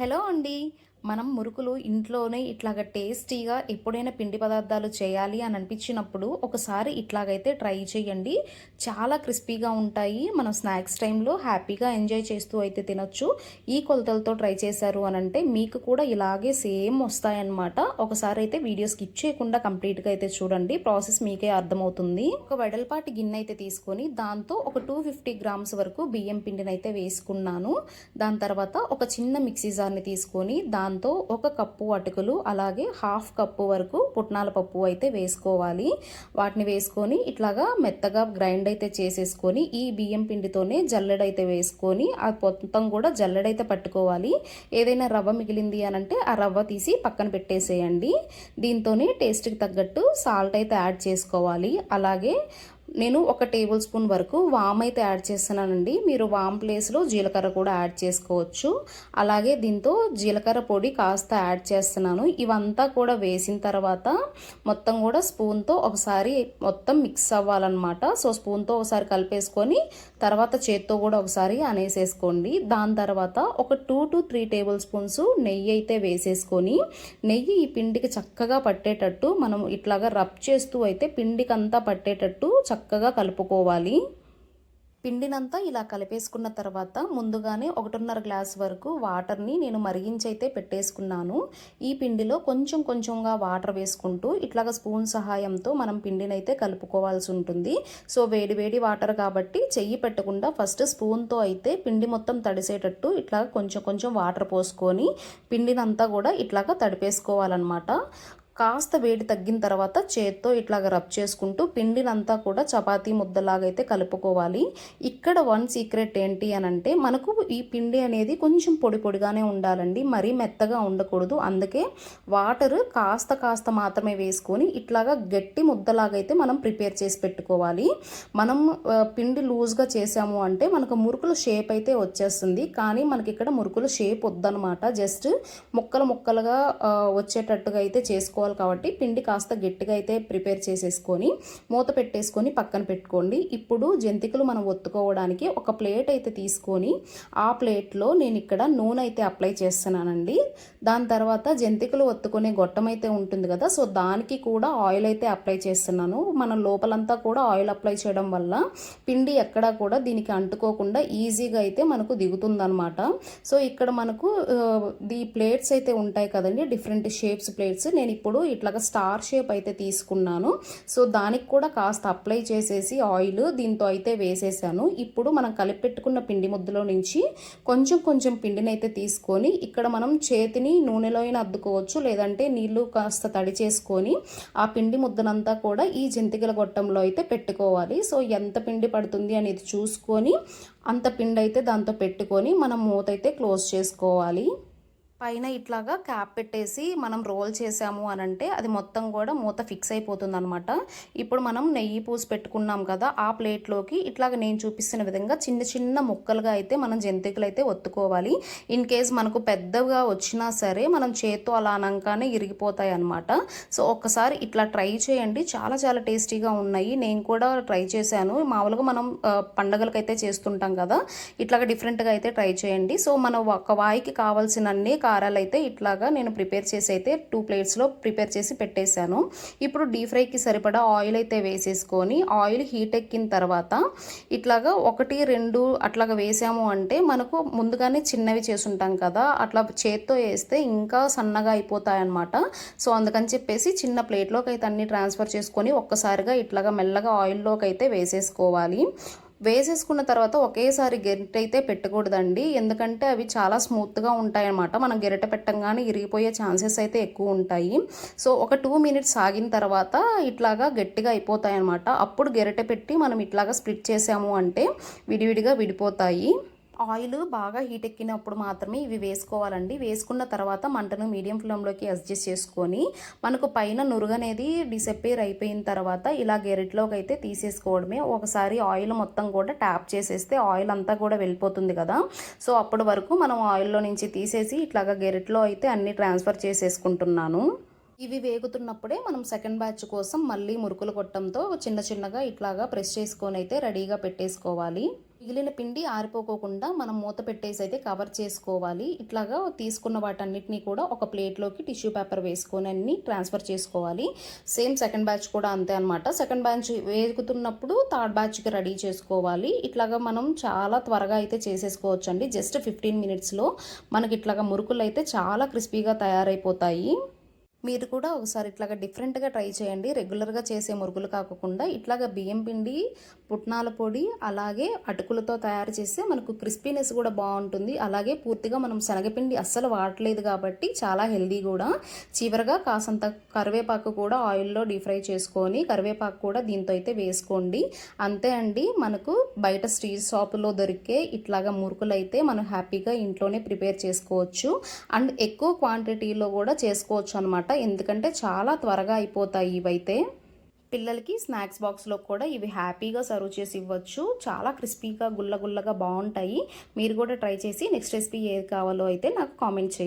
Hello అండి. మనం మురుకులు ఇంట్లోనే ఇట్లాగ టేస్టీగా ఎప్పుడైనా పిండి పదార్థాలు చేయాలి అని అనిపించినప్పుడు ఒకసారి ఇట్లాగైతే ట్రై చేయండి. చాలా క్రిస్పీగా ఉంటాయి. మనం స్నాక్స్ టైంలో హ్యాపీగా ఎంజాయ్ చేస్తూ అయితే తినొచ్చు. ఈ కొలతలతో ట్రై చేశారు అనంటే మీకు కూడా ఇలాగే సేమ్ వస్తాయన్నమాట. ఒకసారి అయితే వీడియో స్కిప్ చేయకుండా కంప్లీట్గా అయితే చూడండి. ప్రాసెస్ మీకే అర్థమవుతుంది. ఒక వెడల్పాటి గిన్నె అయితే తీసుకొని దాంతో ఒక 250 గ్రామ్స్ వరకు బియ్యం పిండిని అయితే వేసుకున్నాను. దాని తర్వాత ఒక చిన్న మిక్సీ జార్ని తీసుకొని దాంతో ఒక కప్పు అటుకులు అలాగే హాఫ్ కప్పు వరకు పుట్నాల పప్పు అయితే వేసుకోవాలి. వాటిని వేసుకొని ఇట్లాగా మెత్తగా గ్రైండ్ అయితే చేసేసుకొని ఈ బియ్యం పిండితోనే జల్లెడైతే వేసుకొని ఆ మొత్తం కూడా జల్లెడైతే పట్టుకోవాలి. ఏదైనా రవ్వ మిగిలింది అనంటే ఆ రవ్వ తీసి పక్కన పెట్టేసేయండి. దీంతోనే టేస్ట్కి తగ్గట్టు సాల్ట్ అయితే యాడ్ చేసుకోవాలి. అలాగే నేను ఒక టేబుల్ స్పూన్ వరకు వామ్ అయితే యాడ్ చేస్తున్నానండి. మీరు వామ్ ప్లేస్లో జీలకర్ర కూడా యాడ్ చేసుకోవచ్చు. అలాగే దీంతో జీలకర్ర పొడి కాస్త యాడ్ చేస్తున్నాను. ఇవంతా కూడా వేసిన తర్వాత మొత్తం కూడా స్పూన్తో ఒకసారి మొత్తం మిక్స్ అవ్వాలన్నమాట. సో స్పూన్తో ఒకసారి కలిపేసుకొని తర్వాత చేత్తో కూడా ఒకసారి అనేసేసుకోండి. దాని తర్వాత ఒక 2 to 3 టేబుల్ స్పూన్స్ నెయ్యి అయితే వేసేసుకొని నెయ్యి ఈ పిండికి చక్కగా పట్టేటట్టు మనం ఇట్లాగా రబ్ చేస్తూ అయితే పిండికి అంతా పట్టేటట్టు చక్కగా కలుపుకోవాలి. పిండినంతా ఇలా కలిపేసుకున్న తర్వాత ముందుగానే 1.5 గ్లాస్ వరకు వాటర్ని నేను మరిగించైతే పెట్టేసుకున్నాను. ఈ పిండిలో కొంచెం కొంచెంగా వాటర్ వేసుకుంటూ ఇట్లాగా స్పూన్ సహాయంతో మనం పిండినైతే కలుపుకోవాల్సి ఉంటుంది. సో వేడి వేడి వాటర్ కాబట్టి చెయ్యి పెట్టకుండా ఫస్ట్ స్పూన్తో అయితే పిండి మొత్తం తడిసేటట్టు ఇట్లా కొంచెం కొంచెం వాటర్ పోసుకొని పిండినంతా కూడా ఇట్లాగా తడిపేసుకోవాలన్నమాట. కాస్త వేడి తగ్గిన తర్వాత చేత్తో ఇట్లాగ రబ్ చేసుకుంటూ పిండినంతా కూడా చపాతీ ముద్దలాగైతే కలుపుకోవాలి. ఇక్కడ వన్ సీక్రెట్ ఏంటి అనంటే మనకు ఈ పిండి అనేది కొంచెం పొడి పొడిగానే ఉండాలండి, మరీ మెత్తగా ఉండకూడదు. అందుకే వాటర్ కాస్త కాస్త మాత్రమే వేసుకొని ఇట్లాగా గట్టి ముద్దలాగైతే మనం ప్రిపేర్ చేసి పెట్టుకోవాలి. మనం పిండి లూజ్గా చేసాము అంటే మనకు మురుకుల షేప్ అయితే వచ్చేస్తుంది, కానీ మనకి ఇక్కడ మురుకుల షేప్ వద్దనమాట. జస్ట్ ముక్కలు ముక్కలుగా వచ్చేటట్టుగా అయితే చేసుకోవాలి. కాబట్టి పిండి కాస్త గట్టిగా అయితే ప్రిపేర్ చేసేసుకొని మూత పెట్టేసుకొని పక్కన పెట్టుకోండి. ఇప్పుడు జంతికలు మనం ఒత్తుకోవడానికి ఒక ప్లేట్ అయితే తీసుకొని ఆ ప్లేట్లో నేను ఇక్కడ నూనె అయితే అప్లై చేస్తున్నానండి. దాని తర్వాత జంతికలు ఒత్తుకునే గొట్టం అయితే ఉంటుంది కదా, సో దానికి కూడా ఆయిల్ అయితే అప్లై చేస్తున్నాను. మన లోపలంతా కూడా ఆయిల్ అప్లై చేయడం వల్ల పిండి ఎక్కడా కూడా దీనికి అంటుకోకుండా ఈజీగా అయితే మనకు దిగుతుందనమాట. సో ఇక్కడ మనకు ది ప్లేట్స్ అయితే ఉంటాయి కదండి, డిఫరెంట్ షేప్స్ ప్లేట్స్. నేను ఇప్పుడు ఇట్లాగా స్టార్ షేప్ అయితే తీసుకున్నాను. సో దానికి కూడా కాస్త అప్లై చేసేసి ఆయిల్ దీంతో అయితే వేసేసాను. ఇప్పుడు మనం కలిపి పెట్టుకున్న పిండి ముద్దలో నుంచి కొంచెం కొంచెం పిండిని అయితే తీసుకొని ఇక్కడ మనం చేతిని నూనెలో అయినా అద్దుకోవచ్చు, లేదంటే నీళ్లు కాస్త తడి చేసుకొని ఆ పిండి ముద్దనంతా కూడా ఈ జంతికల గొట్టంలో అయితే పెట్టుకోవాలి. సో ఎంత పిండి పడుతుంది అనేది చూసుకొని అంత పిండి అయితే దాంతో పెట్టుకొని మనం మూత అయితే క్లోజ్ చేసుకోవాలి. పైన ఇట్లాగా క్యాప్ పెట్టేసి మనం రోల్ చేసాము అనంటే అది మొత్తం కూడా మూత ఫిక్స్ అయిపోతుంది అనమాట. ఇప్పుడు మనం నెయ్యి పూసి పెట్టుకున్నాం కదా, ఆ ప్లేట్లోకి ఇట్లాగ నేను చూపిస్తున్న విధంగా చిన్న చిన్న ముక్కలుగా అయితే మనం జంతికలు అయితే ఒత్తుకోవాలి. ఇన్ కేస్ మనకు పెద్దగా వచ్చినా సరే మనం చేత్తో అలా అనగానే ఇరిగిపోతాయి అనమాట. సో ఒక్కసారి ఇట్లా ట్రై చేయండి, చాలా చాలా టేస్టీగా ఉన్నాయి. నేను కూడా ట్రై చేశాను. మామూలుగా మనం పండగలకైతే చేస్తుంటాం కదా, ఇట్లాగా డిఫరెంట్గా అయితే ట్రై చేయండి. సో మనం ఒక వాయికి కావాల్సినన్ని కారాలు అయితే ఇట్లాగా నేను ప్రిపేర్ చేసి అయితే 2 ప్లేట్స్లో ప్రిపేర్ చేసి పెట్టేశాను. ఇప్పుడు డీప్ ఫ్రైకి సరిపడా ఆయిల్ అయితే వేసేసుకొని ఆయిల్ హీట్ ఎక్కిన తర్వాత ఇట్లాగా 1, 2 అట్లాగా వేసాము అంటే మనకు ముందుగానే చిన్నవి చేసుంటాం కదా, అట్లా చేత్తో వేస్తే ఇంకా సన్నగా అయిపోతాయి అన్నమాట. సో అందుకని చెప్పేసి చిన్న ప్లేట్లోకి అయితే అన్ని ట్రాన్స్ఫర్ చేసుకొని ఒక్కసారిగా ఇట్లాగా మెల్లగా ఆయిల్లోకి అయితే వేసేసుకోవాలి. వేసేసుకున్న తర్వాత ఒకేసారి గెరిట అయితే పెట్టకూడదండి, ఎందుకంటే అవి చాలా స్మూత్గా ఉంటాయన్నమాట. మనం గెరిట పెట్టంగానే ఇరిగిపోయే ఛాన్సెస్ అయితే ఎక్కువ ఉంటాయి. సో ఒక 2 మినిట్స్ ఆగిన తర్వాత ఇట్లాగా గట్టిగా అయిపోతాయి అన్నమాట. అప్పుడు గెరిట పెట్టి మనం ఇట్లాగా స్ప్లిట్ చేసాము అంటే విడివిడిగా విడిపోతాయి. ఆయిల్ బాగా హీట్ ఎక్కినప్పుడు మాత్రమే ఇవి వేసుకోవాలండి. వేసుకున్న తర్వాత మంటను మీడియం ఫ్లేమ్లోకి అడ్జస్ట్ చేసుకొని మనకు పైన నురుగు అనేది డిసప్పేర్ అయిపోయిన తర్వాత ఇలా గెరిట్లోకి అయితే తీసేసుకోవడమే. ఒకసారి ఆయిల్ మొత్తం కూడా ట్యాప్ చేసేస్తే ఆయిల్ అంతా కూడా వెళ్ళిపోతుంది కదా, సో అప్పటి వరకు మనం ఆయిల్లో నుంచి తీసేసి ఇట్లాగా గెరిట్లో అయితే అన్ని ట్రాన్స్ఫర్ చేసేసుకుంటున్నాను. ఇవి వేగుతున్నప్పుడే మనం సెకండ్ బ్యాచ్ కోసం మళ్ళీ మురుకులు కొట్టంతో చిన్న చిన్నగా ఇట్లాగా ప్రెస్ చేసుకొని అయితే రెడీగా పెట్టేసుకోవాలి. మిగిలిన పిండి ఆరిపోకోకుండా మనం మూత పెట్టేసి అయితే కవర్ చేసుకోవాలి. ఇట్లాగా తీసుకున్న వాటన్నిటిని కూడా ఒక ప్లేట్లోకి టిష్యూ పేపర్ వేసుకొని అన్ని ట్రాన్స్ఫర్ చేసుకోవాలి. సేమ్ సెకండ్ బ్యాచ్ కూడా అంతే అనమాట. సెకండ్ బ్యాచ్ వేగుతున్నప్పుడు థర్డ్ బ్యాచ్కి రెడీ చేసుకోవాలి. ఇట్లాగా మనం చాలా త్వరగా అయితే చేసేసుకోవచ్చండి. జస్ట్ 15 మినిట్స్లో మనకి ఇట్లాగా మురుకులు అయితే చాలా క్రిస్పీగా తయారైపోతాయి. మీరు కూడా ఒకసారి ఇట్లాగా డిఫరెంట్గా ట్రై చేయండి. రెగ్యులర్గా చేసే మురుగులు కాకుండా ఇట్లాగా బియ్యం పిండి, పుట్నాల పొడి, అలాగే అటుకులతో తయారు చేస్తే మనకు క్రిస్పీనెస్ కూడా బాగుంటుంది. అలాగే పూర్తిగా మనం శనగపిండి అస్సలు వాడలేదు కాబట్టి చాలా హెల్దీ కూడా. చివరగా కాసంత కరివేపాకు కూడా ఆయిల్లో డీప్ ఫ్రై చేసుకొని కరివేపాకు కూడా దీంతో అయితే వేసుకోండి. అంతే అండి, మనకు బయట స్ట్రీట్ షాపులో దొరికే ఇట్లాగా మురుకులు అయితే మనం హ్యాపీగా ఇంట్లోనే ప్రిపేర్ చేసుకోవచ్చు. అండ్ ఎక్కువ క్వాంటిటీలో కూడా చేసుకోవచ్చు అనమాట. ఎందుకంటే చాలా త్వరగా అయిపోతాయి ఇవైతే. పిల్లలకి స్నాక్స్ బాక్స్లో కూడా ఇవి హ్యాపీగా సర్వ్ చేసి ఇవ్వచ్చు. చాలా క్రిస్పీగా గుల్లగుల్లగా బాగుంటాయి. మీరు కూడా ట్రై చేసి నెక్స్ట్ రెసిపీ ఏది కావాలో అయితే నాకు కామెంట్ చేయండి.